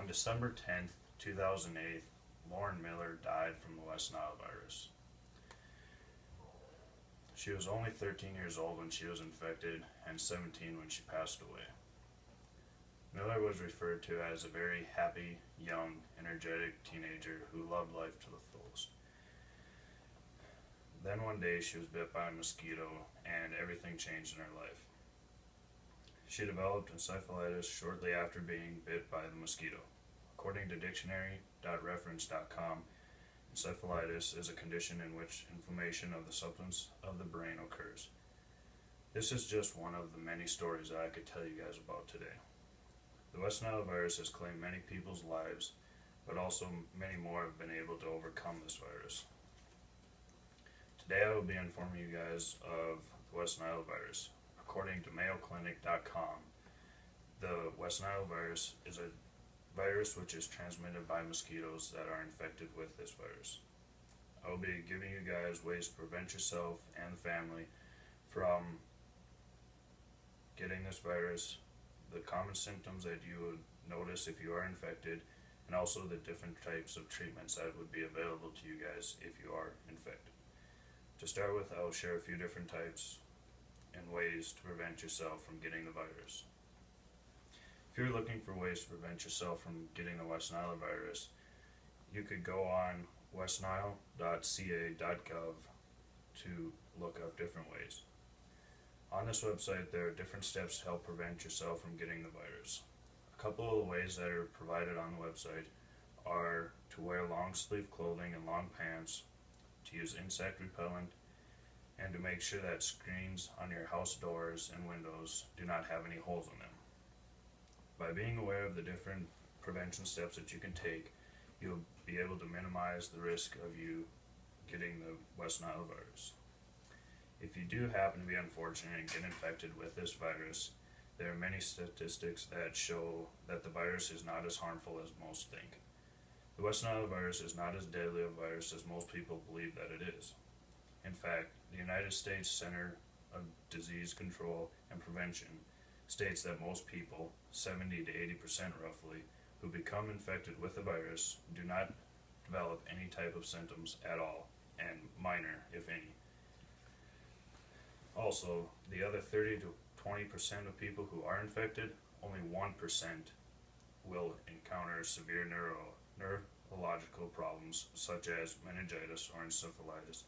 On December 10th, 2008, Lauren Miller died from the West Nile virus. She was only 13 years old when she was infected and 17 when she passed away. Miller was referred to as a very happy, young, energetic teenager who loved life to the fullest. Then one day she was bit by a mosquito and everything changed in her life. She developed encephalitis shortly after being bit by the mosquito. According to dictionary.reference.com, encephalitis is a condition in which inflammation of the substance of the brain occurs. This is just one of the many stories that I could tell you guys about today. The West Nile virus has claimed many people's lives, but also many more have been able to overcome this virus. Today I will be informing you guys of the West Nile virus. According to MayoClinic.com, the West Nile virus is a virus which is transmitted by mosquitoes that are infected with this virus. I will be giving you guys ways to prevent yourself and the family from getting this virus, the common symptoms that you would notice if you are infected, and also the different types of treatments that would be available to you guys if you are infected. To start with, I will share a few different types and ways to prevent yourself from getting the virus. If you're looking for ways to prevent yourself from getting the West Nile virus, you could go on westnile.ca.gov to look up different ways. On this website, there are different steps to help prevent yourself from getting the virus. A couple of the ways that are provided on the website are to wear long sleeve clothing and long pants, to use insect repellent, and to make sure that screens on your house doors and windows do not have any holes in them. By being aware of the different prevention steps that you can take, you'll be able to minimize the risk of you getting the West Nile virus. If you do happen to be unfortunate and get infected with this virus, there are many statistics that show that the virus is not as harmful as most think. The West Nile virus is not as deadly a virus as most people believe that it is. In fact, the United States Center of Disease Control and Prevention states that most people, 70 to 80% roughly, who become infected with the virus do not develop any type of symptoms at all, and minor, if any. Also, the other 30 to 20% of people who are infected, only 1% will encounter severe neurological problems such as meningitis or encephalitis,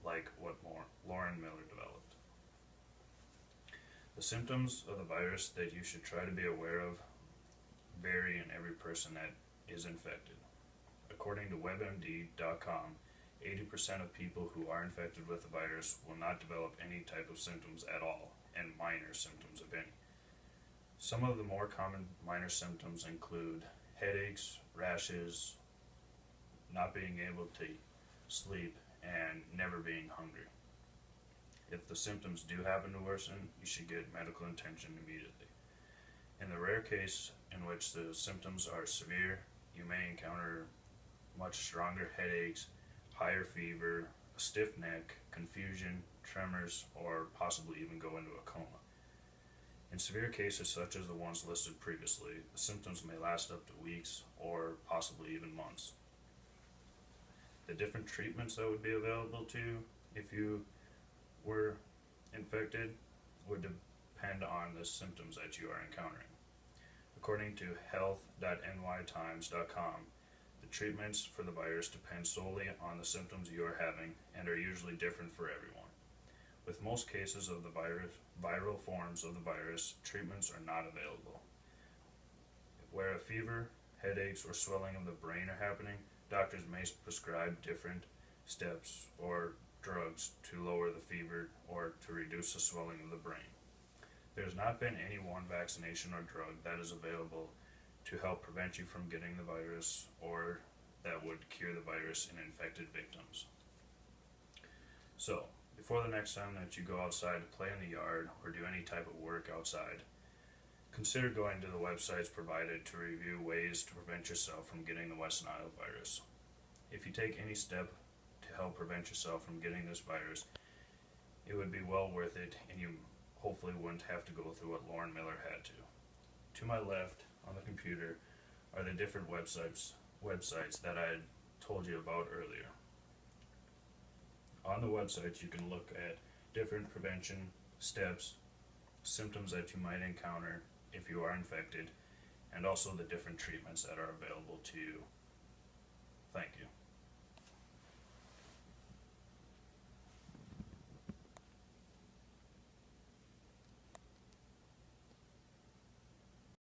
like what Lauren Miller developed. The symptoms of the virus that you should try to be aware of vary in every person that is infected. According to WebMD.com, 80% of people who are infected with the virus will not develop any type of symptoms at all, and minor symptoms if any. Some of the more common minor symptoms include headaches, rashes, not being able to sleep, and never being hungry. If the symptoms do happen to worsen, you should get medical attention immediately. In the rare case in which the symptoms are severe, you may encounter much stronger headaches, higher fever, a stiff neck, confusion, tremors, or possibly even go into a coma. In severe cases such as the ones listed previously, the symptoms may last up to weeks or possibly even months. The different treatments that would be available to you if you were infected would depend on the symptoms that you are encountering. According to health.nytimes.com, the treatments for the virus depend solely on the symptoms you are having and are usually different for everyone. With most cases of the viral forms of the virus, treatments are not available. Where a fever, headaches, or swelling of the brain are happening, doctors may prescribe different steps or drugs to lower the fever or to reduce the swelling of the brain. There has not been any one vaccination or drug that is available to help prevent you from getting the virus or that would cure the virus in infected victims. So, before the next time that you go outside to play in the yard or do any type of work outside, consider going to the websites provided to review ways to prevent yourself from getting the West Nile virus. If you take any step to help prevent yourself from getting this virus, it would be well worth it, and you hopefully wouldn't have to go through what Lauren Miller had to. To my left on the computer are the different websites that I told you about earlier. On the websites, you can look at different prevention steps, symptoms that you might encounter if you are infected, and also the different treatments that are available to you. Thank you.